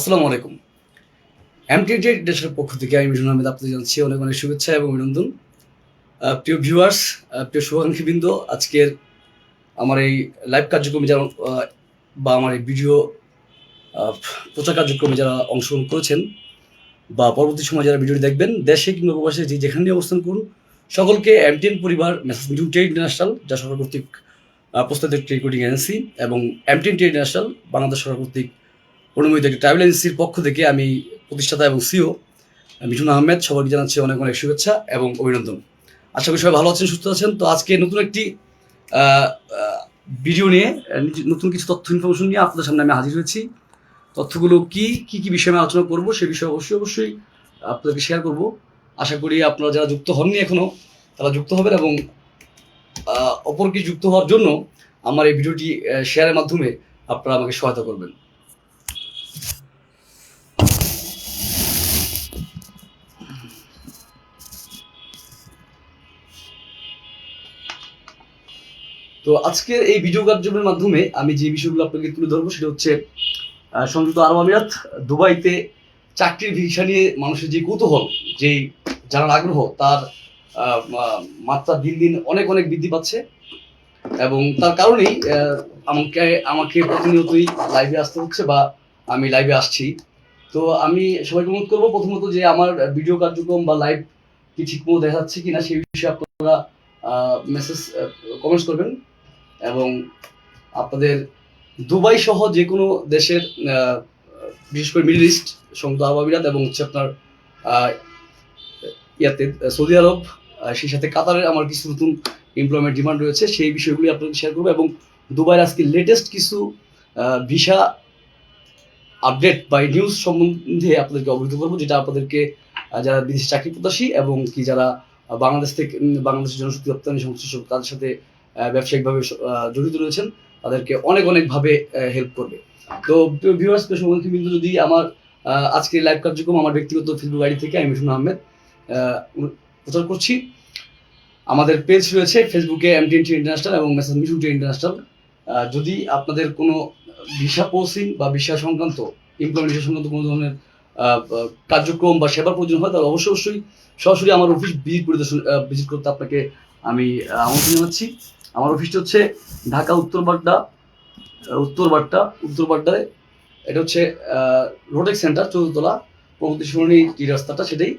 আসসালামু আলাইকুম। এমটিজেড দেশের পক্ষ থেকে আমি মিঠুন আহমেদ আপনাদের জানাচ্ছি অনেক অনেক শুভেচ্ছা এবং অভিনন্দন। প্রিয় ভিউয়ার্স, প্রিয় শুভাকাঙ্ক্ষীবৃন্দ, আজকের আমার এই লাইভ কার্যক্রমে যারা বা আমার এই ভিডিও প্রচার কার্যক্রমে যারা অংশগ্রহণ করেছেন বা পরবর্তী সময় যারা ভিডিওটি দেখবেন, দেশে কিংবা প্রবাসে যে যেখানে অবস্থান করুন, সকলকে এমটিএন পরিবার মেসেজ মিঠুন ট্রেড ইন্টারন্যাশনাল, যা সরকার কর্তৃক প্রস্তাবিত ট্রেড কোডিং এজেন্সি, এবং এমটিএন ট্রেড ইন্টারন্যাশনাল বাংলাদেশ সরকার কর্তৃক অনুমোদিত একটি ট্রাভেল এজেন্সির পক্ষ থেকে আমি প্রতিষ্ঠাতা এবং সিও মিঠুন আহমেদ সবাইকে জানাচ্ছি অনেক অনেক শুভেচ্ছা এবং অভিনন্দন। আশা করি সবাই ভালো আছেন, সুস্থ আছেন। তো আজকে নতুন একটি ভিডিও নিয়ে নতুন কিছু তথ্য ইনফরমেশন নিয়ে আপনাদের সামনে আমি হাজির হয়েছি। তথ্যগুলো কি বিষয়ে আমি আলোচনা করবো সে বিষয়ে অবশ্যই আপনাদেরকে শেয়ার করব। আশা করি আপনারা যারা যুক্ত হননি এখনো তারা যুক্ত হবেন এবং অপরকে যুক্ত হওয়ার জন্য আমার এই ভিডিওটি শেয়ারের মাধ্যমে আপনারা আমাকে সহায়তা করবেন। তো আজকের এই ভিডিও কার্যক্রমের মাধ্যমে আমি যে বিষয়গুলো আপনাকে তুলে ধরবো সেটা হচ্ছে সংযুক্ত আরব আমিরাত দুবাইতে চাকরির ভিসা নিয়ে মানুষের যে কৌতূহল, যেই জানার আগ্রহ, তার মাত্রা দিন দিন অনেক অনেক বৃদ্ধি পাচ্ছে এবং তার কারণেই আমাকে প্রতিনিয়তই লাইভে আসতে হচ্ছে বা আমি লাইভে আসছি। তো আমি সবাইকে অনুরোধ করবো প্রথমত যে আমার ভিডিও কার্যক্রম বা লাইভ কি ঠিকমতো দেখা যাচ্ছে কিনা সেই বিষয়ে আপনারা মেসেজ কমেন্টস করবেন এবং আপনাদের দুবাই সহ যে কোনো দেশের বিশেষ করে মিডল ইস্ট, সংযুক্ত আরব আমিরাত এবং হচ্ছে আপনার সৌদি আরব, সেই সাথে কাতারের আমার কিছু নতুন এমপ্লয়মেন্ট ডিমান্ড রয়েছে, সেই বিষয়গুলি আপনাদের শেয়ার করবো এবং দুবাইয়ের আজকে লেটেস্ট কিছু ভিসা আপডেট বা নিউজ সম্বন্ধে আপনাদেরকে অবহিত করবো, যেটা আপনাদেরকে যারা বিদেশি চাকরি প্রত্যাশী এবং কি যারা বাংলাদেশের জনশক্তি রপ্তানি সংশ্লিষ্ট তাদের সাথে ব্যবসায়িকভাবে জড়িত রয়েছেন তাদেরকে অনেক অনেকভাবে হেল্প করবে। তো ভিউয়ার্স, শুভাকাঙ্ক্ষীবৃন্দ, যদি আমার আজকের লাইভ কার্যক্রম আমার ব্যক্তিগত ফেসবুক আইডি থেকে আমি মিঠুন আহমেদ প্রচার করছি। আমাদের পেজ রয়েছে ফেসবুকে এমটিএন ইন্টারন্যাশনাল এবং মেসেজ মিঠুন ইন্টারন্যাশনাল। যদি আপনাদের কোনো ভিসা পোস্টিং বা ভিসা সংক্রান্ত ইমপ্লয়মেন্ট সংক্রান্ত কোনো ধরনের কার্যক্রম বা সেবার প্রয়োজন হয় তাহলে অবশ্যই সরাসরি আমার অফিস ভিজিট করতে আপনাকে আমি আমন্ত্রণ জানাচ্ছি। আমার অফিসটা হচ্ছে ঢাকা উত্তরবাড্ডায়, এটা হচ্ছে রোটেক সেন্টার, 14 তলা, প্রগতি সরণি যে রাস্তাটা সেটাই,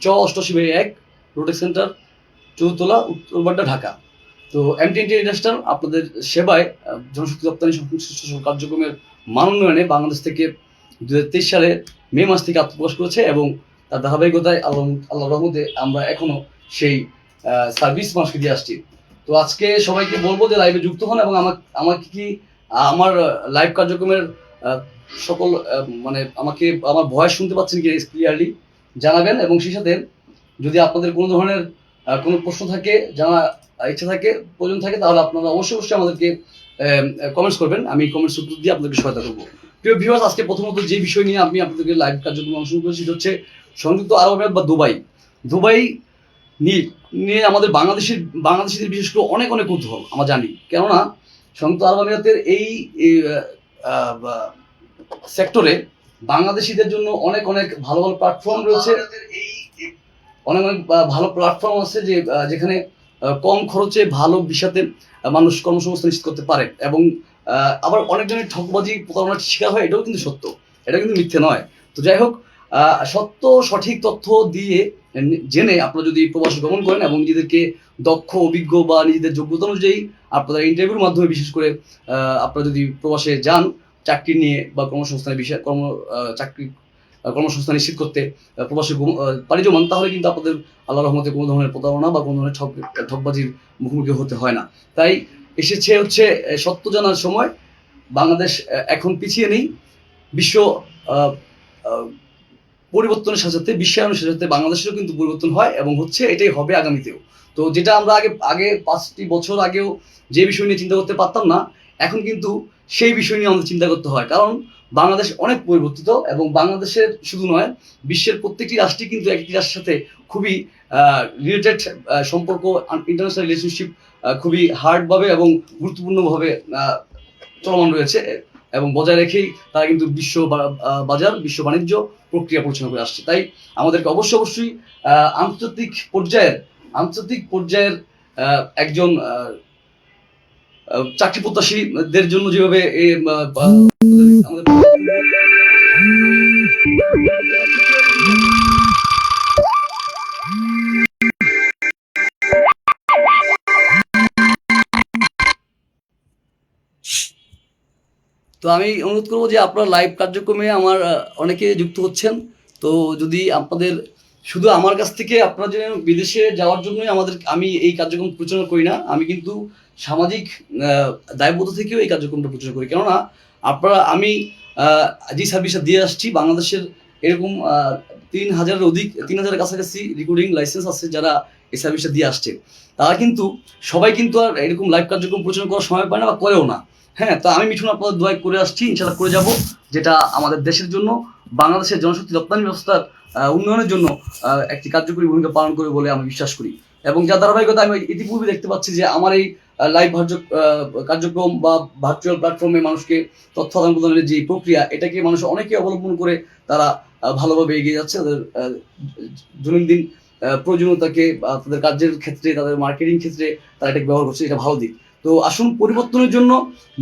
88/1 রোটেক সেন্টার, 14 তলা, উত্তরবাড্ডা, ঢাকা। তো এমটিএন ইন্টারন্যাশনাল আপনাদের সেবায় জনশক্তি রপ্তানি সংশ্লিষ্ট কার্যক্রমের মান উন্নয়নে বাংলাদেশ থেকে 2023 সালে মে মাস থেকে আত্মপ্রকাশ করেছে এবং তার ধারাবাহিকতায় আল্লাহ রহমতে আমরা এখনো সেই সার্ভিস মানুষকে দিয়ে আসছি। তো আজকে সবাইকে বলবো যে লাইভে যুক্ত হন এবং আমাকে কি আমার লাইভ কার্যক্রমের সকল মানে আমাকে আমার ভয়েস শুনতে পাচ্ছেন কি ক্লিয়ারলি জানাবেন এবং সেই সাথে যদি আপনাদের কোনো ধরনের কোনো প্রশ্ন থাকে, জানা ইচ্ছা থাকে, প্রয়োজন থাকে, তাহলে আপনারা অবশ্যই আমাদেরকে কমেন্টস করবেন। আমি কমেন্টস উত্তর দিয়ে আপনাদেরকে সহায়তা করবো। প্রিয় ভিউয়ার্স, আজকে প্রথমত যে বিষয় নিয়ে আমি আপনাদেরকে লাইভ কার্যক্রম অংশগ্রহণ করেছি সেটা হচ্ছে সংযুক্ত আরব আমিরাত বা দুবাই নিয়ে আমাদের বাংলাদেশিদের বিশেষ করে অনেক অনেক কৌতূহল আমরা জানি। কেননা সংযুক্ত আরব আমিরাতের এই সেক্টরে বাংলাদেশিদের জন্য অনেক অনেক ভালো ভালো প্ল্যাটফর্ম রয়েছে, অনেক অনেক ভালো প্ল্যাটফর্ম আছে যেখানে কম খরচে ভালো ভিসাতে মানুষ কর্মসংস্থান নিশ্চিত করতে পারে এবং আবার অনেকজনের ঠকবাজি প্রতারণার শিকার হয়, এটাও কিন্তু সত্য, এটা কিন্তু মিথ্যে নয়। তো যাই হোক, সঠিক তথ্য দিয়ে জেনে আপনারা যদি প্রবাসে গমন করেন এবং নিজেদেরকে দক্ষ, অভিজ্ঞ বা নিজেদের যোগ্যতা অনুযায়ী আপনারা ইন্টারভিউর মাধ্যমে বিশেষ করে আপনারা যদি প্রবাসে যান চাকরি নিয়ে বা কর্মসংস্থানের বিষয়ে কর্মসংস্থান নিশ্চিত করতে প্রবাসী পাড়ি জমান, তাহলে কিন্তু আপনাদের আল্লাহ রহমতে কোনো ধরনের প্রতারণা বা কোনো ধরনের ঠকবাজির মুখোমুখি হতে হয় না। তাই এসেছে হচ্ছে সত্য জানার সময়। বাংলাদেশ এখন পিছিয়ে নেই, বিশ্ব পরিবর্তনের সাথে বিশ্বায়নের সাথে বাংলাদেশেরও কিন্তু পরিবর্তন হয় এবং হচ্ছে, এটাই হবে আগামীতেও। তো যেটা আমরা আগে 5টি বছর আগেও যে বিষয় নিয়ে চিন্তা করতে পারতাম না, এখন কিন্তু সেই বিষয় নিয়ে আমাদের চিন্তা করতে হয়, কারণ বাংলাদেশ অনেক পরিবর্তিত এবং বাংলাদেশের শুধু নয়, বিশ্বের প্রত্যেকটি রাষ্ট্রই কিন্তু একটি রাষ্ট্রের সাথে খুবই রিলেটেড সম্পর্ক, ইন্টারন্যাশনাল রিলেশনশিপ খুবই হার্ডভাবে এবং গুরুত্বপূর্ণভাবে চলমান রয়েছে। এবং বজায় রেখেই তারা কিন্তু বাজার বিশ্ব বাণিজ্য প্রক্রিয়া পরিচালনা করে আসছে। তাই আমাদেরকে অবশ্যই আন্তর্জাতিক পর্যায়ের একজন চাকরি প্রত্যাশীদের জন্য যেভাবে আমাদের তো আমি অনুরোধ করবো যে আপনার লাইভ কার্যক্রমে আমার অনেকে যুক্ত হচ্ছেন। তো যদি আপনাদের শুধু আমার কাছ থেকে আপনারা যে বিদেশে যাওয়ার জন্যই আমি এই কার্যক্রম পরিচালনা করি না, আমি কিন্তু সামাজিক দায়বদ্ধ থেকেও এই কার্যক্রমটা পরিচালনা করি। কেননা আমি যে সার্ভিসটা দিয়ে আসছি, বাংলাদেশের এরকম 3,000-এর কাছাকাছি রেকর্ডিং লাইসেন্স আছে যারা এই সার্ভিসটা দিয়ে আসছে। তারা কিন্তু সবাই কিন্তু আর এরকম লাইভ কার্যক্রম পরিচালনা করার সময় পায় না বা করেও না। হ্যাঁ, তো আমি মিঠুন আপনাদের দোয়ায় করে আসছি, ইনশাল্লাহ করে যাব, যেটা আমাদের দেশের জন্য, বাংলাদেশের জনশক্তি রপ্তানি ব্যবস্থার উন্নয়নের জন্য একটি কার্যকরী ভূমিকা পালন করে বলে আমি বিশ্বাস করি। এবং যার ধারাবাহিকতা আমি ইতিপূর্বে দেখতে পাচ্ছি যে আমার এই লাইভ কার্যক্রম বা ভার্চুয়াল প্ল্যাটফর্মে মানুষকে তথ্য আদান প্রদানের যে প্রক্রিয়া, এটাকে মানুষ অনেকে অবলম্বন করে তারা ভালোভাবে এগিয়ে যাচ্ছে তাদের দৈনন্দিন প্রয়োজনীয়তাকে, তাদের কার্যের ক্ষেত্রে, তাদের মার্কেটিং ক্ষেত্রে তারা এটাকে ব্যবহার করছে। এটা ভালো দিক। তো আসুন, পরিবর্তনের জন্য,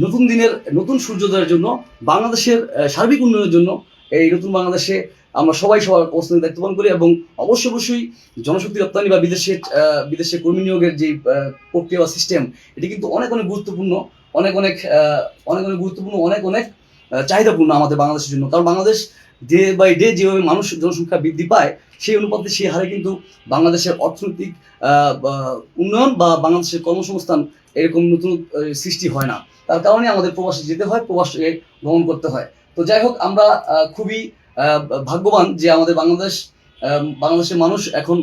নতুন দিনের নতুন সূর্যোদয়ের জন্য, বাংলাদেশের সার্বিক উন্নয়নের জন্য এই নতুন বাংলাদেশে আমরা সবাই সবার অবস্থানে দায়িত্ব পালন করি। এবং অবশ্যই জনশক্তি রপ্তানি বা বিদেশে কর্মী নিয়োগের যে প্রক্রিয়া বা সিস্টেম, এটি কিন্তু অনেক গুরুত্বপূর্ণ, অনেক গুরুত্বপূর্ণ, অনেক চাহিদাপূর্ণ আমাদের বাংলাদেশের জন্য। কারণ বাংলাদেশ ডে বাই ডে যেভাবে জনসংখ্যা বৃদ্ধি পায়, সেই অনুপাতে সেই হারে কিন্তু বাংলাদেশের অর্থনৈতিক উন্নয়ন বা বাংলাদেশের কর্মসংস্থান এরকম নতুন সৃষ্টি হয় না। তার কারণে আমাদের প্রবাসে যেতে হয়, প্রবাসে ভ্রমণ করতে হয়। তো যাই হোক, আমরা খুবই ভাগ্যবান যে আমাদের বাংলাদেশের মানুষ এখন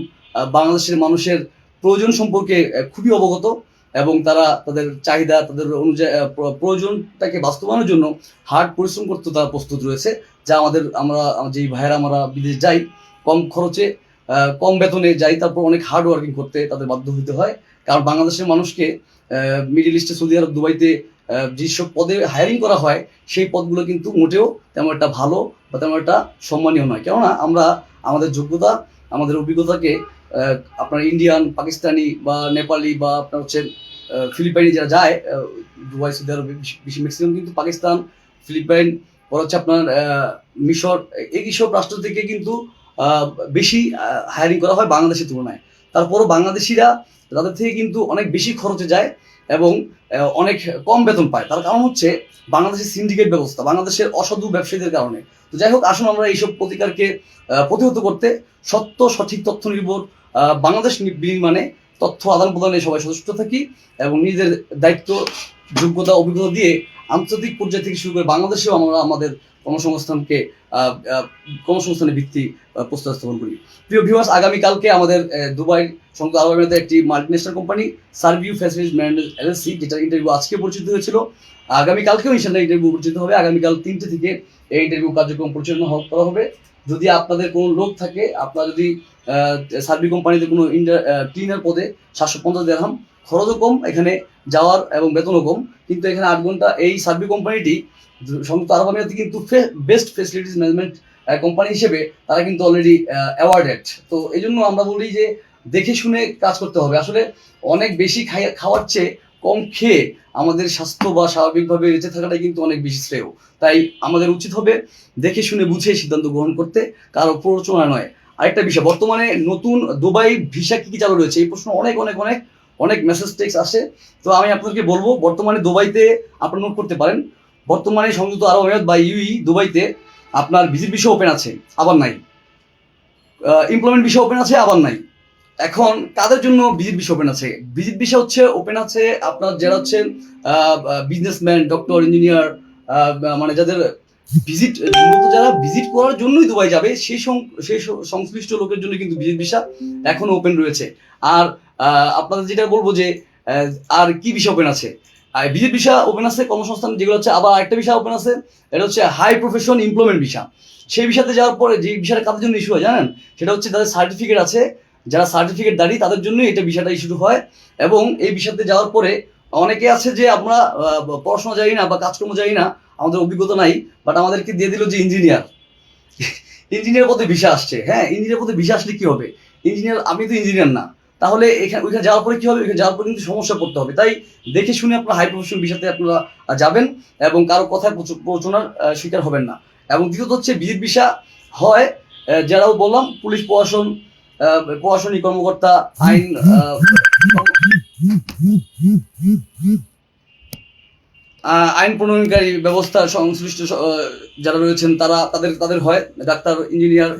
বাংলাদেশের মানুষের প্রয়োজন সম্পর্কে খুবই অবগত, এবং তারা তাদের চাহিদা, তাদের অনুযায়ী প্রয়োজনটাকে বাস্তবায়নের জন্য হার্ড পরিশ্রম করতে তারা প্রস্তুত রয়েছে। যা আমরা যেই ভাইয়েরা আমরা বিদেশ যাই, কম খরচে কম বেতনে যাই, তারপর অনেক হার্ড ওয়ার্কিং করতে তাদের বাধ্য হতে হয়। কারণ বাংলাদেশের মানুষকে মিডল ইস্টে, সৌদি আরব, দুবাইতে যেসব পদে হায়ারিং করা হয়, সেই পদগুলো কিন্তু মোটেও তেমন একটা ভালো বা তেমন একটা সম্মানীয় নয়। কেননা আমরা আমাদের যোগ্যতা, আমাদের অভিজ্ঞতাকে আপনার ইন্ডিয়ান, পাকিস্তানি বা নেপালি বা আপনার হচ্ছে ফিলিপাইনি যারা যায় দুবাই, সৌদি আরব, বেশি ম্যাক্সিমাম কিন্তু পাকিস্তান, ফিলিপাইন, পর হচ্ছে আপনার মিশর, এইসব রাষ্ট্র থেকে কিন্তু বেশি হায়ারিং করা হয় বাংলাদেশের তুলনায়। তারপরও বাংলাদেশিরা তাদের থেকে কিন্তু অনেক বেশি খরচে যায় এবং অনেক কম বেতন পায়। তার কারণ হচ্ছে বাংলাদেশের সিন্ডিকেট ব্যবস্থা, বাংলাদেশের অসাধু ব্যবসায়ীদের কারণে। তো যাই হোক, আসুন আমরা এইসব প্রতিকারকে প্রতিহত করতে সঠিক তথ্য নির্ভর বাংলাদেশ বিনির্মাণে তথ্য আদান প্রদানে সবাই সচেষ্ট থাকি এবং নিজেদের দায়িত্ব, যোগ্যতা, অভিজ্ঞতা দিয়ে আন্তর্জাতিক পর্যায় থেকে শুরু করে বাংলাদেশেও আমরা আমাদের কর্মসংস্থানের ভিত্তি প্রস্তাব স্থাপন করি। প্রিয় ভিউয়ার্স, আগামীকালকে আমাদের দুবাই সংযুক্ত আরব আমিরাতের একটি multinational company Serview facilities management LLC, যেটার ইন্টারভিউ আজকে পরিচিত হয়েছিল, আগামীকালকেও ইনশাআল্লাহ ইন্টারভিউ পরিচিত হবে। আগামীকাল 3টে থেকে এই ইন্টারভিউ কার্যক্রম পরিচালনা করা হবে। যদি আপনাদের কোনো লোক থাকে, আপনারা যদি সার্ভিউ কোম্পানিতে কোনো ক্লিনার পদে 750 দিরহাম, খরচও কম এখানে যাওয়ার এবং বেতনও কম, কিন্তু এখানে 8 ঘন্টা। এই সার্ভিউ কোম্পানিটি সংযুক্ত আরব আমিরাতে কিন্তু বেস্ট ফ্যাসিলিটিস ম্যানেজমেন্ট কোম্পানি হিসেবে তারা কিন্তু অলরেডি অ্যাওয়ার্ডেড। তো এই জন্য আমরা বলি যে দেখে শুনে কাজ করতে হবে। আসলে অনেক বেশি খাওয়ার চেয়ে কম খেয়ে আমাদের স্বাস্থ্য বা স্বাভাবিকভাবে বেঁচে থাকাটাই কিন্তু অনেক বেশি শ্রেয়। তাই আমাদের উচিত হবে দেখে শুনে বুঝে সিদ্ধান্ত গ্রহণ করতে, কারো প্ররোচনা নয়। আরেকটা বিষয়, বর্তমানে নতুন দুবাই ভিসা কি চালু রয়েছে, এই প্রশ্ন অনেক মেসেজ টেক্সট আসে। তো আমি আপনাদেরকে বলবো, বর্তমানে দুবাইতে আপনারা নোট করতে পারেন, বর্তমানে সংযুক্ত আরব আমিরাত বা ইউই দুবাইতে আপনার ভিজিট ভিসা ওপেন আছে, আবার নাই। এমপ্লয়মেন্ট ভিসা ওপেন আছে, আবার নাই। এখন কাদের জন্য ভিজিট ভিসা ওপেন আছে? ভিজিট ভিসা ওপেন আছে আপনার যারা হচ্ছেন বিজনেসম্যান, ডক্টর, ইঞ্জিনিয়ার, মানে যাদের যারা ভিজিট করার জন্যই দুবাই যাবে, সেই সংশ্লিষ্ট লোকের জন্য কিন্তু ভিজিট ভিসা এখনো ওপেন রয়েছে। আর আপনাদের যেটা বলবো যে আর কি ভিসা ওপেন আছে, ভিজিট ভিসা ওপেন আছে, কর্মসংস্থান যেগুলো হচ্ছে। আবার একটা ভিসা ওপেন আছে, এটা হচ্ছে হাই প্রফেশন এমপ্লয়মেন্ট ভিসা। সেই ভিসাতে যাওয়ার পরে যে ভিসাটা কাদের জন্য ইস্যু হয় জানেন? সেটা হচ্ছে যাদের সার্টিফিকেট আছে, যারা সার্টিফিকেট দাঁড়ি, তাদের জন্যই ভিসাটা ইস্যু হয়। এবং এই ভিসাতে যাওয়ার পরে অনেকে আছে যে আমরা পড়াশোনা জানি না বা কাজকর্ম জানি না, আমাদের অভিজ্ঞতা নাই, বাট আমাদেরকে দিয়ে দিল যে ইঞ্জিনিয়ার। ইঞ্জিনিয়ার পদে ভিসা আসছে। হ্যাঁ, ইঞ্জিনিয়ার পদে ভিসা আসলে কি হবে? ইঞ্জিনিয়ার, আমি তো ইঞ্জিনিয়ার না, তাহলে এখানে ওইখানে যাওয়ার পরে কি হবে? ওইখানে যাওয়ার পরে কিন্তু সমস্যা পড়তে হবে। তাই দেখে শুনে আপনার হাই প্রফেশন ভিসাতে আপনারা যাবেন এবং কারো কথায় প্রচনার শিকার হবেন না। এবং দ্বিতীয়ত হচ্ছে ভিজিট ভিসা হয় যারাও বললাম পুলিশ প্রশাসন, প্রশাসনিক কর্মকর্তা, আইন আইন প্রণয়নকারী ব্যবস্থা সংশ্লিষ্ট যারা রয়েছেন তারা তাদের হয়, ডাক্তার, ইঞ্জিনিয়ার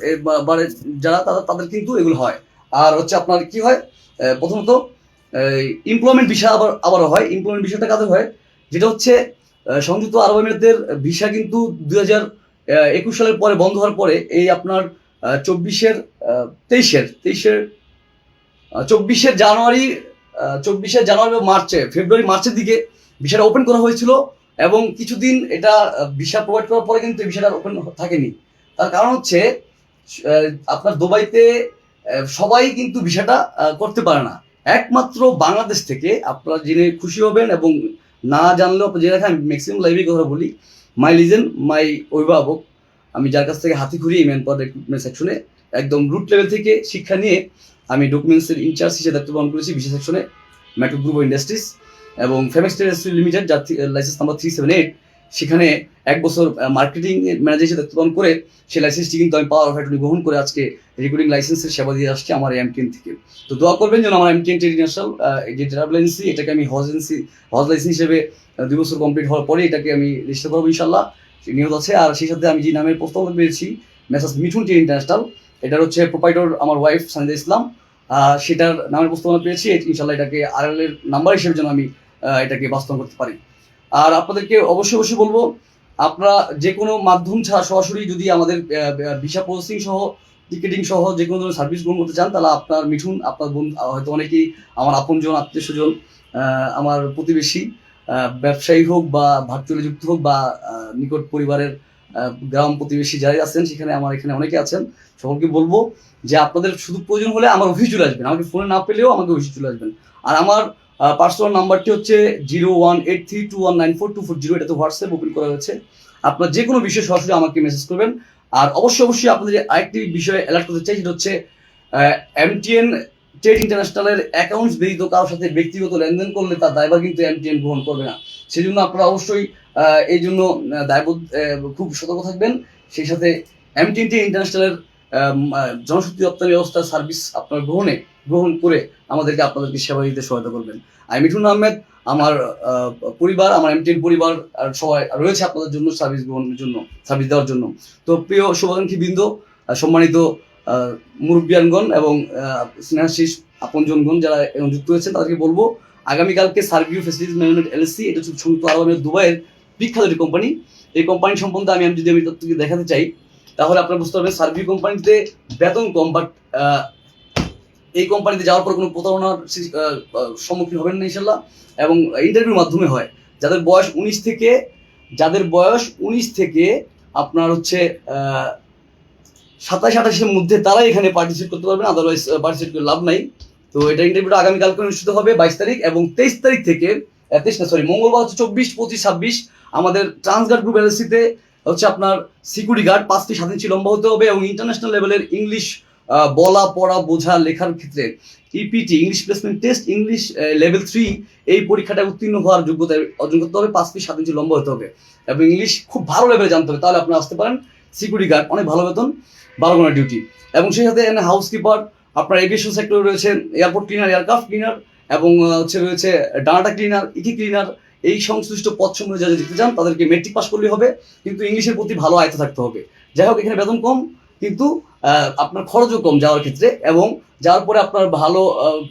যারা তাদের কিন্তু এগুলো হয়। আর হচ্ছে আপনার কি হয়, প্রথমত এমপ্লয়মেন্ট ভিসা আবারও হয়। এমপ্লয়মেন্ট ভিসাটা কাদের হয়? যেটা হচ্ছে সংযুক্ত আরব আমিরাতের ভিসা কিন্তু 2021 সালের পরে বন্ধ হওয়ার পরে এই আপনার 24 জানুয়ারি বা ফেব্রুয়ারি মার্চের দিকে ভিসাটা ওপেন করা হয়েছিল এবং কিছুদিন এটা ভিসা প্রোভাইড করার পরে কিন্তু ভিসাটা ওপেন থাকেনি। তার কারণ হচ্ছে আপনার দুবাইতে সবাই কিন্তু ভিসাটা করতে পারে না, একমাত্র বাংলাদেশ থেকে। আপনারা জেনে খুশি হবেন এবং না জানলেও আপনি জেনে রাখেন, ম্যাক্সিমাম লাইভে কথা বলি, মাই লিজেন্ড, মাই অভিভাবক, আমি যার কাছ থেকে হাতে ঘুরিয়ে ম্যান পাওয়ার রিক্রুটমেন্ট সেকশনে একদম রুট লেভেল থেকে শিক্ষা নিয়ে আমি ডকুমেন্টসের ইনচার্জ হিসেবে দায়িত্ব পালন করেছি ভিসা সেকশনে, মেট্রো গ্রুপ অফ ইন্ডাস্ট্রিজ এবং ফেমেক্স ইন্ডাস্ট্রি লিমিটেড, যার লাইসেন্স নাম্বার 378। সেখানে 1 বছর মার্কেটিং ম্যানেজার হিসেবে দায়িত্ব পালন করে সেই লাইসেন্সটি কিন্তু আমি পাওয়ার অফ অ্যাটর্নি গ্রহণ করে আজকে রেকর্ডিং লাইসেন্সের সেবা দিয়ে আসছি আমার এমটিএন থেকে। তো দোয়া করবেন যেন আমার এমটিএন ইন্টারন্যাশনাল যে ট্রাভেল এজেন্সি, এটাকে আমি হজ লাইসেন্স হিসেবে 2 বছর কমপ্লিট হওয়ার পরে এটাকে আমি রেজিস্টার করবো ইনশাল্লাহ, নিয়ত আছে। আর সেই সাথে আমি যে নামের প্রস্তাব পেয়েছি, মেসার্স মিঠুন টিয়ার ইন্টারন্যাশনাল, এটার হচ্ছে প্রোপাইটর আমার ওয়াইফ সানিদা ইসলাম, সেটার নামের প্রস্তাবনা পেয়েছি। ইনশাল্লাহ এটাকে আরএল এর নাম্বার হিসেবে যেন আমি এটাকে বাস্তবায়ন করতে পারি। আর আপনাদেরকে অবশ্যই বলবো, আপনারা যে কোনো মাধ্যম ছাড়া সরাসরি যদি আমাদের ভিসা প্রসেসিং সহ, টিকেটিং সহ যে কোনো ধরনের সার্ভিস গ্রহণ করতে চান, তাহলে আপনার মিঠুন, আপনার বন্ধু, হয়তো অনেকেই আমার আপনজন, আত্মীয় স্বজন, আমার প্রতিবেশী, ব্যবসায়ী হোক বা ভার্চুয়ালি যুক্ত হোক বা নিকট পরিবারের গ্রাম প্রতিবেশী যারাই আছেন, সেখানে আমার এখানে অনেকে আছেন, সকলকে বলবো যে আপনাদের শুধু প্রয়োজন হলে আমার অফিসে চলে আসবেন, আমাকে ফোনে না পেলেও আমাকে অফিসে চলে আসবেন। আর আমার পার্সোনাল নাম্বারটি হচ্ছে 0183219424, এটাতে হোয়াটসঅ্যাপ ওপেন করা হয়েছে। আপনার যে কোনো বিষয়ে সরাসরি আমাকে মেসেজ করবেন। আর অবশ্যই আপনাদের আরেকটি বিষয়ে অ্যালার্ট করতে চাই, সেটা হচ্ছে এমটিএন ট্রেড ইন্টারন্যাশনালের অ্যাকাউন্টস ব্যতীত কারোর সাথে ব্যক্তিগত লেনদেন করলে তার দায়ভার কিন্তু এমটিএন গ্রহণ করবে না। সেই জন্য আপনারা অবশ্যই এই জন্য দায়বোধ খুব সতর্ক থাকবেন। সেই সাথে এমটিএন ট্রেড ইন্টারন্যাশনালের জনশক্তি রপ্তানি ব্যবস্থার সার্ভিস আপনার গ্রহণ করে আপনাদেরকে সেবা দিতে সহায়তা করবেন। আমি মিঠুন আহমেদ, আমার পরিবার, আমার এমটিএন পরিবার আর সবাই রয়েছে আপনাদের জন্য সার্ভিস দেওয়ার জন্য। তো প্রিয় শুভাকাঙ্ক্ষী বৃন্দ, সম্মানিত মুরব্বিয়ানগণ এবং স্নেহাশিস আপনজনগণ যারা যুক্ত হয়েছেন, তাদেরকে বলবো আগামীকালকে সার্ভিউ ফ্যাসিলিটিজ ম্যানেজমেন্ট এলএলসি, এটা হচ্ছে সংযুক্ত আরব আমিরাত দুবাইয়ের বিখ্যাত একটি কোম্পানি। এই কোম্পানি সম্বন্ধে আমি যদি তথ্যকে দেখাতে চাই, তাহলে আপনারা বুঝতে পারবেন সার্ভিউ কোম্পানিতে বেতন কম, বাট এই কোম্পানিতে যাওয়ার পর কোনো প্রতারণার সম্মুখীন হবেন না ইনশাল্লাহ। এবং ইন্টারভিউর মাধ্যমে হয়। যাদের বয়স 19 থেকে আপনার হচ্ছে 27-28-এর মধ্যে তারাই এখানে পার্টিসিপেট করতে পারবেন, আদারওয়াইজ পার্টিসিপেট করে লাভ নাই। তো এটা ইন্টারভিউটা আগামীকালকে অনুষ্ঠিত হবে 22 তারিখ, এবং 23 তারিখ থেকে মঙ্গলবার হচ্ছে 24, 25, 26 আমাদের ট্রান্সগার্ড গ্রুপ এলএলসিতে হচ্ছে আপনার সিকিউরিটি গার্ড 5 থেকে 7 ইঞ্চি লম্বা হতে হবে এবং ইন্টারন্যাশনাল লেভেলের ইংলিশ বলা, পড়া, বোঝা, লেখার ক্ষেত্রে EPT, English placement test, English level 3 এই পরীক্ষাটা উত্তীর্ণ হওয়ার যোগ্যতা অর্জন করতে হবে। 5 থেকে 7 ইঞ্চি লম্বা হতে হবে এবং ইংলিশ খুব ভালো লেভেলে জানতে হবে, তাহলে আপনি আসতে পারেন। সিকিউরিটি গার্ড অনেক ভালো বেতন, 12 ঘন্টা ডিউটি, এবং সেই সাথে হাউস কিপার, আপনার এভিয়েশন সেক্টরে রয়েছে এয়ারপোর্ট ক্লিনার, এয়ারক্রাফট ক্লিনার, এবং রয়েছে ডাটা ক্লিনার, ইকি ক্লিনার। এই সংশ্লিষ্ট পদ সমূহে যারা দেখতে চান তাদেরকে মেট্রিক পাস করলেই হবে, কিন্তু ইংলিশের প্রতি ভালো আয়ত্ত থাকতে হবে। যাই হোক, এখানে বেতন কম, কিন্তু আপনার খরচও কম যাওয়ার ক্ষেত্রে, এবং যাওয়ার পরে আপনার ভালো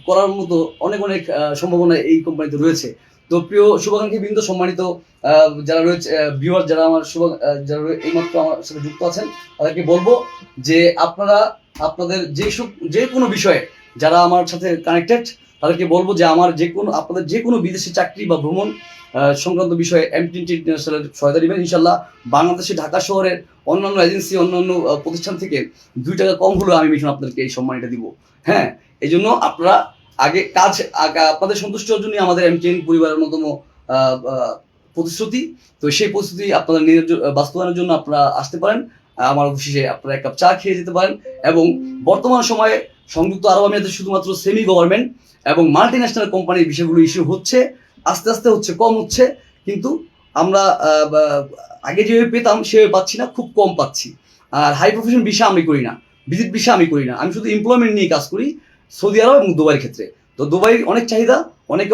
করার মতো অনেক সম্ভাবনা এই কোম্পানিতে রয়েছে। তো প্রিয় শুভাকাঙ্ক্ষী বৃন্দ, সম্মানিত যারা রয়েছে ভিউয়ার, যারা আমার যারা এইমাত্র আমার সাথে যুক্ত আছেন, তাদেরকে বলবো যে আপনারা আপনাদের যে কোনো বিষয়ে যারা আমার সাথে কানেক্টেড, তাদেরকে বলবো যে আপনাদের যে কোনো বিদেশি চাকরি বা ভ্রমণ সংক্রান্ত বিষয়ে এমটিএন ইন্টারন্যাশনালের সহায়তা নেবেন ইনশাল্লাহ। বাংলাদেশে ঢাকা শহরের অন্যান্য এজেন্সি, অন্যান্য প্রতিষ্ঠান থেকে 2 টাকা কম হলেও আমি মিঠুন আপনাদেরকে এই সম্মানটা দিব। হ্যাঁ, এই জন্য আপনারা আপনাদের সন্তুষ্টি অর্জনই আমাদের এমটিএন পরিবারের অন্যতম প্রতিশ্রুতি। তো সেই প্রতিশ্রুতি আপনাদের নিজের বাস্তবায়নের জন্য আপনারা আসতে পারেন, আমার অফিসে আপনারা এক কাপ চা খেয়ে যেতে পারেন। এবং বর্তমান সময়ে সংযুক্ত আরব আমিরাতে শুধুমাত্র সেমি গভর্নমেন্ট এবং মাল্টি ন্যাশনাল কোম্পানির বিষয়গুলো ইস্যু হচ্ছে, আস্তে আস্তে হচ্ছে, কম হচ্ছে, কিন্তু আমরা আগে যেভাবে পেতাম সেভাবে পাচ্ছি না, খুব কম পাচ্ছি। আর হাই প্রফেশন ভিসা আমি করি না, ভিজিট ভিসা আমি করি না, আমি শুধু এমপ্লয়মেন্ট নিয়ে কাজ করি সৌদি আরব এবং দুবাইয়ের ক্ষেত্রে। তো দুবাই অনেক চাহিদা, অনেকে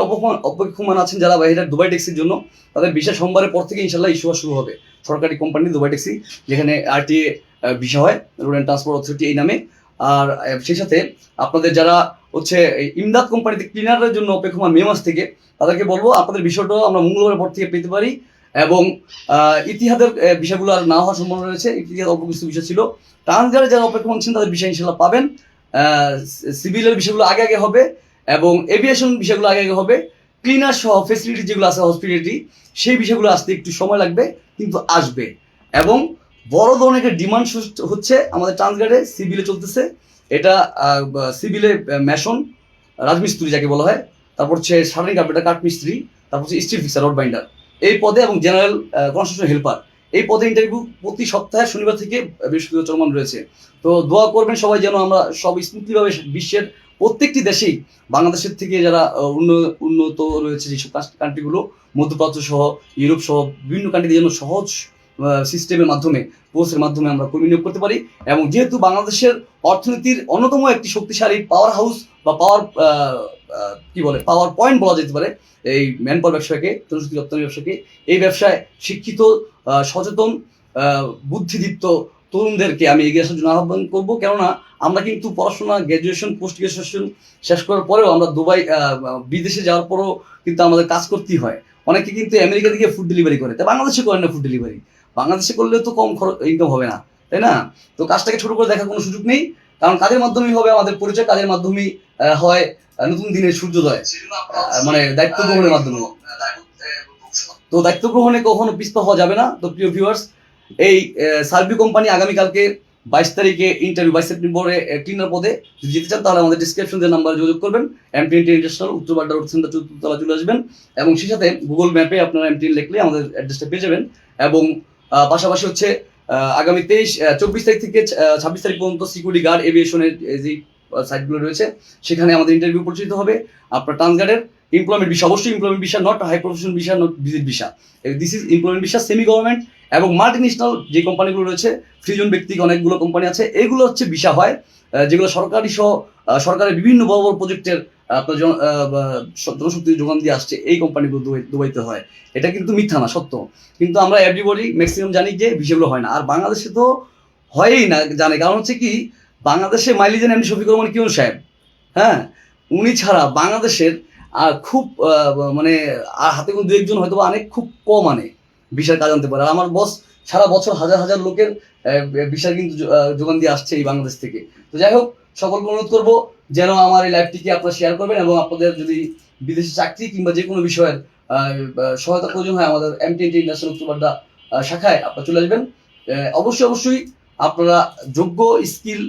অপেক্ষমান আছেন যারা বাইরের দুবাই ট্যাক্সির জন্য, তাদের ভিসা সোমবারের পর থেকে ইনশাল্লাহ ইস্যু শুরু হবে। সরকারি কোম্পানি দুবাই ট্যাক্সি, যেখানে আরটিএ ভিসা হয়, রোড অ্যান্ড ট্রান্সপোর্ট অথরিটি এই নামে। আর সেই সাথে আপনাদের যারা হচ্ছে ইমদাদ কোম্পানিতে ক্লিনারের জন্য অপেক্ষমান মে মাস থেকে, তাদেরকে বলবো আপনাদের বিষয়টাও আমরা মঙ্গলবারের পর থেকে পেতে পারি। এবং ইতিহাদের বিষয়গুলো আর না হওয়ার সম্ভাবনা রয়েছে, ইতিহাদ অল্প কিছু বিষয় ছিল। ট্রান্সগার্ডে যারা অপেক্ষমান ছিলেন তাদের বিষয় ইনশাল্লাহ পাবেন। সিভিলের বিষয়গুলো আগে আগে হবে এবং এভিয়েশন বিষয়গুলো আগে আগে হবে। ক্লিনার সহ ফেসিলিটি যেগুলো আছে হসপিটালিটি, সেই বিষয়গুলো আসতে একটু সময় লাগবে, কিন্তু আসবে। এবং বড় ধরনের একটা ডিমান্ড হচ্ছে আমাদের ট্রান্সগার্ডে, সিভিলে চলতেছে এটা। সিভিলে মেশন, রাজমিস্ত্রি যাকে বলা হয়, তারপর হচ্ছে সারানি কার্পেটার, কাঠমিস্ত্রি, তারপর হচ্ছে স্টিল ফিক্সার, রড বাইন্ডার, এই পদে, এবং জেনারেল কনস্ট্রাকশন হেল্পার, এই পদে ইন্টারভিউ প্রতি সপ্তাহে শনিবার থেকে বৃহস্পতিবার চলমান রয়েছে। তো দোয়া করবেন সবাই যেন আমরা সব স্মুথলিভাবে বিশ্বের প্রত্যেকটি দেশেই, বাংলাদেশের থেকে যারা উন্নত রয়েছে যেসব কান্ট্রিগুলো, মধ্যপ্রাচ্য সহ, ইউরোপ সহ বিভিন্ন কান্ট্রিতে যেন সহজ সিস্টেমের মাধ্যমে, কোর্সের মাধ্যমে আমরা কর্মী নিয়োগ করতে পারি। এবং যেহেতু বাংলাদেশের অর্থনীতির অন্যতম একটি শক্তিশালী পাওয়ার হাউস বা পাওয়ার পয়েন্ট বলা যেতে পারে এই ম্যান পাওয়ার ব্যবসাকে, জনশক্তি রপ্তানি ব্যবসাকে, এই ব্যবসায় শিক্ষিত, সচেতন, বুদ্ধিদীপ্ত তরুণদেরকে আমি এগিয়ে আসার জন্য আহ্বান করবো। কেননা আমরা কিন্তু পড়াশোনা, গ্র্যাজুয়েশন, পোস্ট গ্র্যাজুয়েশন শেষ করার পরেও আমরা দুবাই, বিদেশে যাওয়ার পরেও কিন্তু আমাদের কাজ করতেই হয়। অনেকে কিন্তু আমেরিকা থেকে ফুড ডেলিভারি করে, তাই বাংলাদেশে করেন না ফুড ডেলিভারি। বাংলাদেশে করলে তো কম খরচ, ইনকাম হবে না, তাই না? তো কাজটাকে ছোট করে দেখার কোনো সুযোগ নেই, কারণ কাজের মাধ্যমেই হবে আমাদের পরিচয়, কাজের মাধ্যমেই হয় নতুন দিনের সূর্যোদয়, মানে দায়িত্ব গ্রহণের মাধ্যমে। তো দায়িত্ব গ্রহণে কখনো পিছপা হওয়া যাবে না। তো প্রিয় ভিউয়ার্স, এই সার্ভি কোম্পানি আগামীকালকে 22 তারিখে ইন্টারভিউ, 22 সেপ্টেম্বরে ক্লিনার পদে যদি যেতে চান তাহলে আমাদের ডিসক্রিপশন যে নাম্বারে যোগাযোগ করবেন। M20 ইন্টারন্যাশনাল, উত্তর বাড্ডা রোড সেন্টার, চতুর্থতলা চলে আসবেন। এবং সেই সাথে গুগল ম্যাপে আপনারা M10 লিখলে আমাদের অ্যাড্রেসটা পেয়ে যাবেন। এবং পাশাপাশি হচ্ছে আগামী 24 তারিখ থেকে 26 তারিখ পর্যন্ত সিকিউরিটি গার্ড, এভিয়েশনের যে সাইটগুলো রয়েছে সেখানে আমাদের ইন্টারভিউ পরিচালিত হবে। আপনার ট্রান্সগার্ডের এমপ্লয়মেন্ট ভিসা, অবশ্যই employment visa, not high profession visa, not visit visa. This is employment visa, semi government এবং মাল্টি ন্যাশনাল যে কোম্পানিগুলো রয়েছে, ফ্রিজন ব্যক্তিগত অনেকগুলো কোম্পানি আছে, এগুলো হচ্ছে ভিসা হয়, যেগুলো সরকারি সহ সরকারের বিভিন্ন বড় বড় প্রজেক্টের আপনার জনশক্তি যোগান দিয়ে আসছে, এই কোম্পানিগুলো দুবাইতে হয়। এটা কিন্তু মিথ্যা না, সত্য। কিন্তু আমরা এভরিবডি ম্যাক্সিমাম জানি যে ভিসাগুলো হয় না, আর বাংলাদেশে তো হয়ই না, জানে। কারণ হচ্ছে কি, বাংলাদেশে মাইলিজেন এমডি শফিকুর রহমান কিউন সাহেব, হ্যাঁ, উনি ছাড়া বাংলাদেশের খুব মানে আর হাতে কোনো দু একজন হয়তো অনেক খুব কম ভিসার কাজ আনতে পারে। আর আমার বস সারা বছর হাজার হাজার লোকের ভিসার কিন্তু যোগান দিয়ে আসছে এই বাংলাদেশ থেকে। তো যাই হোক, সকলকে অনুরোধ করবো যেন আমার এই লাইভটিকে আপনারা শেয়ার করবেন, এবং আপনাদের যদি বিদেশি চাকরি কিংবা যে কোনো বিষয়ের সহায়তা প্রয়োজন হয় আমাদের M20 ইন্টারন্যাশনাল উত্তর বাড্ডা শাখায় আপনারা চলে আসবেন। অবশ্যই আপনারা যোগ্য, স্কিল,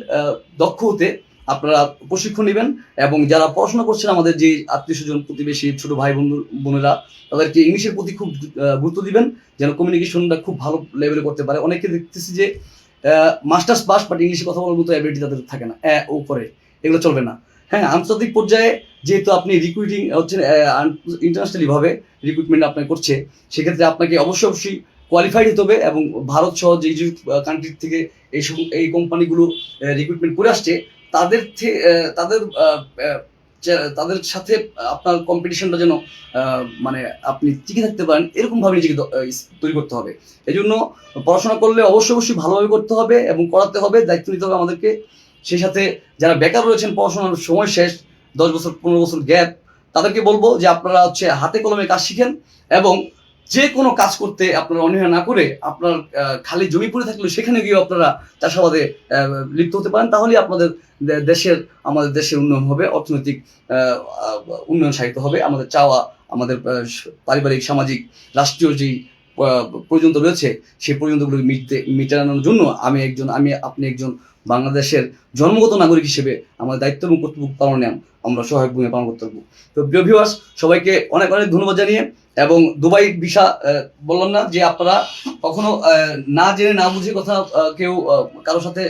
দক্ষ হতে আপনারা প্রশিক্ষণ নেবেন। এবং যারা পড়াশোনা করছেন, আমাদের যে আত্মীয় স্বজন, প্রতিবেশী, ছোট ভাই বোনেরা, তাদেরকে ইংলিশের প্রতি খুব গুরুত্ব দিবেন, যেন কমিউনিকেশনটা খুব ভালো লেভেলে করতে পারে। অনেকে দেখতেছি যে মাস্টার্স পাস, বাট ইংলিশে কথা বলার মতো অ্যাবিলিটি তাদের থাকে না, ও করে, এগুলো চলবে না। হ্যাঁ, আন্তর্জাতিক পর্যায়ে যেহেতু আপনি রিক্রুটিং হচ্ছেন, ইন্টারন্যাশনালি ভাবে রিক্রুটমেন্ট আপনাকে করছে, সেক্ষেত্রে আপনাকে অবশ্যই কোয়ালিফাইড হতে হবে। এবং ভারত সহ যে কান্ট্রি থেকে এই কোম্পানিগুলো রিক্রুটমেন্ট করে আসছে, তাদের তাদের সাথে আপনার কম্পিটিশনটা যেন মানে আপনি টিকে থাকতে পারেন, এরকম ভাবে নিজেকে তৈরি করতে হবে। এই জন্য পড়াশোনা করলে অবশ্যই ভালোভাবে করতে হবে এবং করাতে হবে, দায়িত্ব নিতে হবে আমাদেরকে। সেই সাথে যারা বেকার রয়েছেন, পড়াশোনার সময় শেষ, 10 বছর 15 বছর গ্যাপ, তাদেরকে বলবো যে আপনারা হচ্ছে হাতে কলমে কাজ শিখেন, এবং যে কোনো কাজ করতে আপনারা অনীহা না করে, আপনার খালি জমি পড়ে থাকলে সেখানে গিয়ে আপনারা চাষাবাদে লিপ্ত হতে পারেন। তাহলেই আপনাদের আমাদের দেশের উন্নয়ন হবে, অর্থনৈতিক উন্নয়ন সাহিত্য হবে। আমাদের চাওয়া, আমাদের পারিবারিক, সামাজিক, রাষ্ট্রীয় যেই প্রয়োজন রয়েছে, সেই প্রয়োজনগুলো মেটানোর জন্য আপনি একজন বাংলাদেশের জন্মগত নাগরিক হিসেবে আমাদের দায়িত্ব এবং কর্তব্য পালনে আমরা সহায়ক ভূমিকা পালন করতে পারবো। তো প্রিয় ভিউয়ার্স, সবাইকে অনেক অনেক ধন্যবাদ জানিয়ে এবং দুবাই ভিসা বললাম না যে আপনারা কখনো না জেনে না বুঝে কথা কেউ কারোর সাথে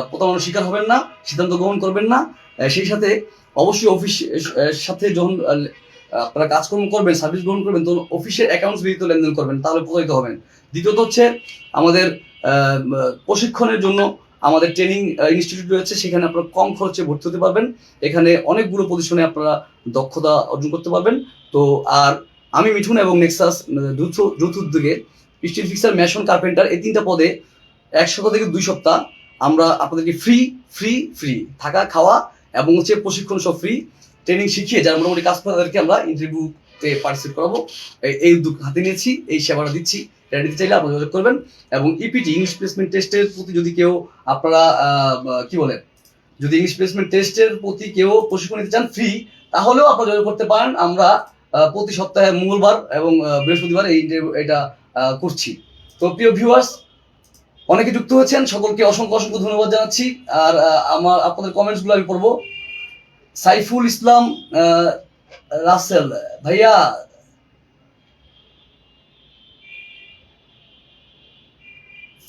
প্রতারণার শিকার হবেন না, সিদ্ধান্ত গ্রহণ করবেন না। সেই সাথে অবশ্যই অফিস সাথে যখন আপনারা কাজকর্ম করবেন, সার্ভিস গ্রহণ করবেন, তখন অফিসের অ্যাকাউন্টস ব্যতীত লেনদেন করবেন, তাহলে প্রতারিত হবেন। দ্বিতীয়ত হচ্ছে আমাদের প্রশিক্ষণের জন্য আমাদের ট্রেনিং ইনস্টিটিউট রয়েছে, সেখানে আপনারা কম খরচে ভর্তি হতে পারবেন। এখানে অনেকগুলো পজিশনে আপনারা দক্ষতা অর্জন করতে পারবেন। তো আর আমি মিঠুন এবং নেক্সাস যৌথ উদ্যোগে স্টিল ফিক্সার, ম্যাশন, কার্পেন্টার এই 3টা পদে 1 সপ্তাহ থেকে 2 সপ্তাহ আমরা আপনাদেরকে ফ্রি থাকা, খাওয়া এবং হচ্ছে প্রশিক্ষণ সব ফ্রি ট্রেনিং শিখিয়ে যারা মোটামুটি কাজ করে তাদেরকে আমরা ইন্টারভিউতে পার্টিসিপেট করাবো। এই উদ্যোগ হাতে নিয়েছি, এই সেবাটা দিচ্ছি। এটা নিতে চাইলে আপনারা যোগাযোগ করবেন। এবং ইপিটি, ইংলিশ প্লেসমেন্ট টেস্টের প্রতি যদি কেউ আপনারা কি বলেন, যদি ইংলিশ প্লেসমেন্ট টেস্টের প্রতি কেউ প্রশিক্ষণ নিতে চান ফ্রি, তাহলেও আপনারা যোগাযোগ করতে পারেন। আমরা প্রতি সপ্তাহে মঙ্গলবার এবং বৃহস্পতিবার এটা করছি। তো প্রিয় ভিউয়ার্স, অনেকে যুক্ত হয়েছেন, সকলকে অসংখ্য ধন্যবাদ জানাচ্ছি। আর আপনাদের কমেন্টসগুলো আমি পড়বো। সাইফুল ইসলাম রাসেল ভাইয়া,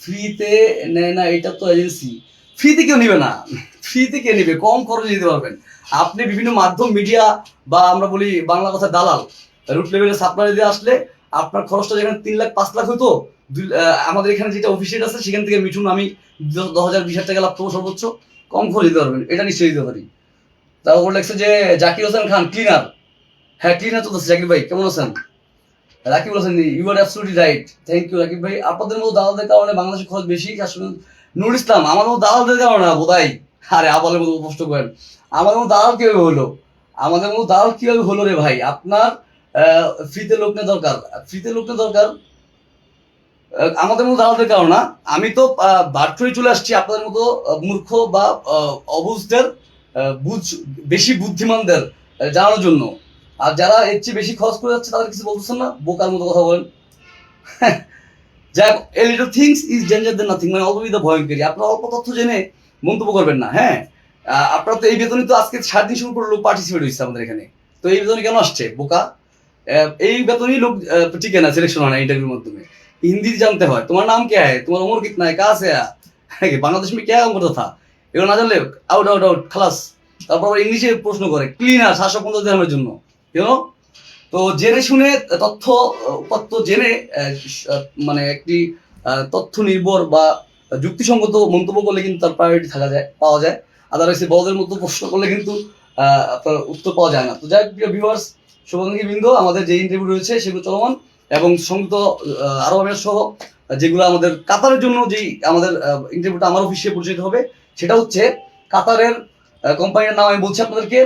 ফ্রিতে নেয় না, এটা তো এজেন্সি। ফ্রিতে কেউ নিবে না, ফ্রিতে কে নিবে? কম খরচে নিতে পারবেন আপনি। বিভিন্ন মাধ্যম, মিডিয়া বা আমরা বলি বাংলা কথা দালাল, রুট লেভেলে সাপ্লাই দিয়ে আসলে আপনার খরচটা যেখানে 3 লাখ 5 লাখ হইতো, আমাদের এখানে যেটা অফিসিয়াল আছে সেখান থেকে মিঠুন আমি 10,000-20,000 টাকা লাভ করবো সর্বোচ্চ। কম খরচ দিতে পারবেন, এটা নিশ্চয়ই দিতে পারি। তারপর লেগছে যে জাকির হোসেন খান, ক্লিনার। হ্যাঁ, ক্লিনার চলতেছে। জাকির ভাই কেমন আছেন? Rakib Hossain, you are absolutely right. Thank you Rakib ভাই। আপনাদের মতো দালালদের কারণে বাংলাদেশে খরচ বেশি। আসলে নুর ইসলাম, আমার মতো দালালদের কারণে না বোধহয়। আরে আবালের মতো কষ্ট করেন। আমাদের মতো দালাল কিভাবে হলো? আমাদের মতো দালাল কিভাবে হলো রে ভাই? আপনার ফ্রিতে লোক নেওয়া দরকার, ফ্রিতে লোক নেওয়া দরকার। আমাদের মতো দালালদের কারণ না। আমি তো ভার্চুয়ালি চলে আসছি আপনাদের মতো মূর্খ বা অবুঝদের বেশি বুদ্ধিমানদের জানানোর জন্য। আর যারা এর চেয়ে বেশি খরচ করে যাচ্ছে তাদের কিছু বলতেছেন না, বোকার মতো কথা বলেন। যাক, a little things is danger then nothing, মানে অল্পবিদ্যা ভয়ঙ্করী। আপনারা অল্প তথ্য জেনে মন্তব্য করবেন না। হ্যাঁ, আপনারা তো এই বেতনই তো আজকে 3.5 উপর লোক পার্টিসিপেট হয়েছে আমাদের এখানে। তো এই বেতনে কেন আসছে বোকা? এই বেতনই লোক টিকে না, সিলেকশন হয় না ইন্টারভিউর মাধ্যমে। হিন্দি জানতে হয়, তোমার নাম কে है, তোমার उम्र कितना है, कहाँ से है, বাংলাদেশ में क्या उम्र था, এগুলো না জানলে আউট আউট আউট খালাস। তারপর ইংলিশে প্রশ্ন করে, ক্লিনার 750 দিরহামের জন্য, ইউনো। তো জেনে শুনে তথ্য উপাত্ত জেনে মানে একটি তথ্য নির্ভর বা যুক্তিসঙ্গত মন্তব্য করলে কিন্তু তার প্রায়োরিটি পাওয়া যায়। আদারওয়াইজ বড়দের মতো প্রশ্ন করলে কিন্তু আপনার উত্তর পাওয়া যায় না। তো যাই হোক, প্রিয় ভিউয়ার্স, শুভাকাঙ্ক্ষী বৃন্দ, আমাদের যে ইন্টারভিউ রয়েছে সেগুলো চলমান এবং সংযুক্ত আরব আমিরাত সহ যেগুলো আমাদের কাতারের জন্য যেই আমাদের ইন্টারভিউটা আমার অফিসে পরিচালিত হবে, সেটা হচ্ছে কাতারের কোম্পানির নাম আমি বলছি আপনাদেরকে।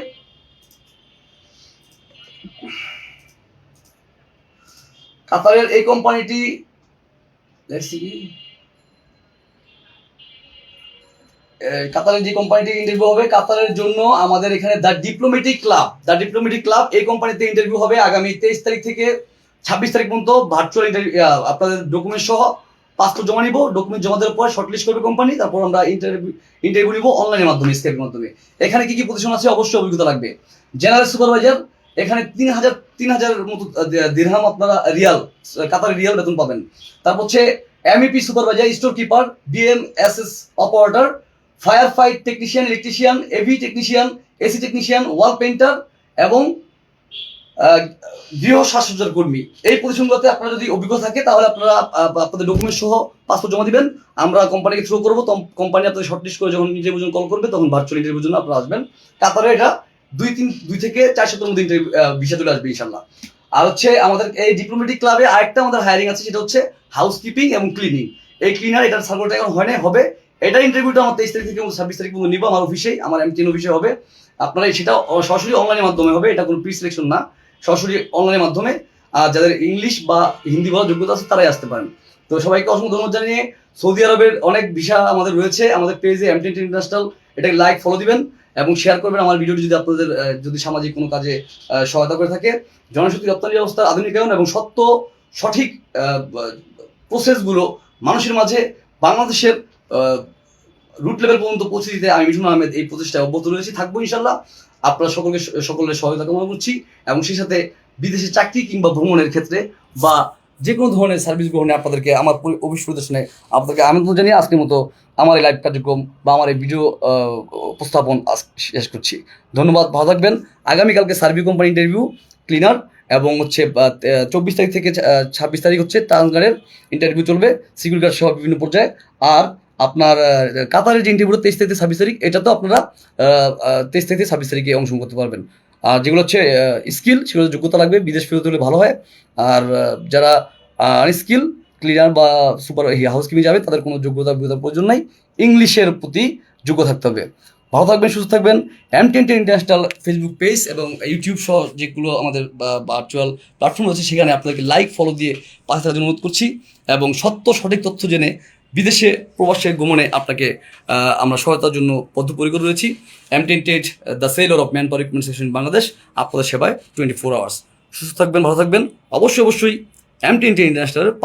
কাতারের এই কোম্পানিটি কাতারের যে কোম্পানিটি ইন্টারভিউ হবে, কাতারের জন্য আমাদের এখানে দ্য ডিপ্লোমেটিক ক্লাব এই কোম্পানিতে ইন্টারভিউ হবে আগামী 23 তারিখ থেকে 26 তারিখ পর্যন্ত। ভার্চুয়াল ইন্টারভিউ, আপনাদের ডকুমেন্ট সহ পাসপোর্ট জমা নিব। ডকুমেন্ট জমা দেওয়ার পর শর্টলিস্ট করবে কোম্পানি, তারপর আমরা ইন্টারভিউ নিব অনলাইনের মাধ্যমে, স্কাইপের মাধ্যমে। এখানে কি কি পজিশন আছে অবশ্যই অভিজ্ঞতা লাগবে। জেনারেল সুপারভাইজার, এখানে 3,000 মতো দিরহাম আপনারা রিয়াল, কাতারি রিয়াল বেতন পাবেন। তারপর হচ্ছে MEP supervisor, store keeper, BMSS operator, fire fight technician, electrician, AV technician, AC technician, wall painter এবং গৃহ সাজসজ্জার কর্মী। এই পজিশনগুলোতে আপনারা যদি অভিজ্ঞতা থাকে তাহলে আপনারা আপনাদের ডকুমেন্ট সহ পাসপোর্ট জমা দিবেন। আমরা কোম্পানিকে থ্রু করবো, কোম্পানি আপনাদের শর্টলিস্ট করে যখন ইন্টারভিউর জন্য কল করবে তখন ভার্চুয়াল ইন্টারভিউর জন্য আপনারা আসবেন। কাতারে এটা 2 থেকে 4 সপ্তাহের মধ্যে ইন্টারভিউ ভিসা চলে আসবে ইনশাল্লাহ। আর হচ্ছে আমাদের এই ডিপ্লোমেটিক ক্লাবে আরেকটা আমাদের হায়ারিং আছে, সেটা হচ্ছে হাউসকিপিং এবং ক্লিনিং। এই ক্লিনার, এটার সার্কুলারটা এখন হয় না, হবে। এটা ইন্টারভিউটা আমার 23 তারিখ থেকে 26 তারিখ পর্যন্ত নিব আমার অফিসেই, আমার এমটিএন অফিসে হবে। আপনারা সেটা সরাসরি অনলাইনের মাধ্যমে হবে, এটা কোনো প্রি সিলেকশন না, সরাসরি অনলাইনের মাধ্যমে। আর যাদের ইংলিশ বা হিন্দি বলার যোগ্যতা আছে তারাই আসতে পারেন। তো সবাইকে অসংখ্য ধন্যবাদ জানিয়ে, সৌদি আরবের অনেক ভিসা আমাদের রয়েছে আমাদের পেজে এমটিএন ইন্টারন্যাশনাল, এটাকে লাইক ফলো দিবেন এবং শেয়ার করবেন আমার ভিডিওটি যদি আপনাদের যদি সামাজিক কোনো কাজে সহায়তা করে থাকে। জনশক্তি রপ্তানি ব্যবস্থার আধুনিকায়ন এবং সঠিক প্রসেসগুলো মানুষের মাঝে বাংলাদেশের রুট লেভেল পর্যন্ত পৌঁছে দিতে আমি মিঠুন আহমেদ এই প্রচেষ্টায় অব্যাহত রয়েছি, থাকবো ইনশাল্লাহ। আপনারা সকলের সহায়তা কামনা করছি, এবং সেই সাথে বিদেশে চাকরি কিংবা ভ্রমণের ক্ষেত্রে বা যে কোনো ধরনের সার্ভিস গ্রহণে আপনাদেরকে আমার অফিস প্রদর্শনে আপনাদেরকে আমন্ত্রণ জানিয়ে আজকের মতো আমার এই লাইভ কার্যক্রম বা আমার এই ভিডিও উপস্থাপন শেষ করছি। ধন্যবাদ, ভালো থাকবেন। আগামীকালকে সার্ভি কোম্পানি ইন্টারভিউ ক্লিনার, এবং হচ্ছে 24 তারিখ থেকে 26 তারিখ হচ্ছে ট্রান্সগার্ডের ইন্টারভিউ চলবে, সিকিউরিটি গার্ড সহ বিভিন্ন পর্যায়ে। আর আপনার কাতারের যে ইন্টারভিউটা 23 থেকে 26 তারিখ, এটা তো আপনারা 23 থেকে 26 তারিখে অংশগ্রহণ করতে পারবেন। আর যেগুলো হচ্ছে স্কিল, সেগুলো যোগ্যতা লাগবে, বিদেশ ফেরত হলে ভালো হয়। আর যারা আনস্কিল ক্লিনার বা সুপার হাউসকিপিং যাবে, তাদের কোনো যোগ্যতার প্রয়োজন নাই, ইংলিশের প্রতি যোগ্য থাকতে হবে। ভালো থাকবেন, সুস্থ থাকবেন। M10 ইন্টারন্যাশনাল ফেসবুক পেজ এবং ইউটিউব সহ যেগুলো আমাদের ভার্চুয়াল প্ল্যাটফর্ম আছে, সেখানে আপনাদেরকে লাইক ফলো দিয়ে পাশে থাকার জন্য অনুরোধ করছি, এবং সঠিক তথ্য জেনে বিদেশে প্রবাসে গমনে আপনাকে আমরা সহায়তার জন্য বদ্ধপরিকর রয়েছি। M10 the seller of manpower recruitment section Bangladesh, আপনাদের সেবায় 24 আওয়ার্স। সুস্থ থাকবেন, ভালো থাকবেন। অবশ্যই M10 ইন্টারন্যাশনাল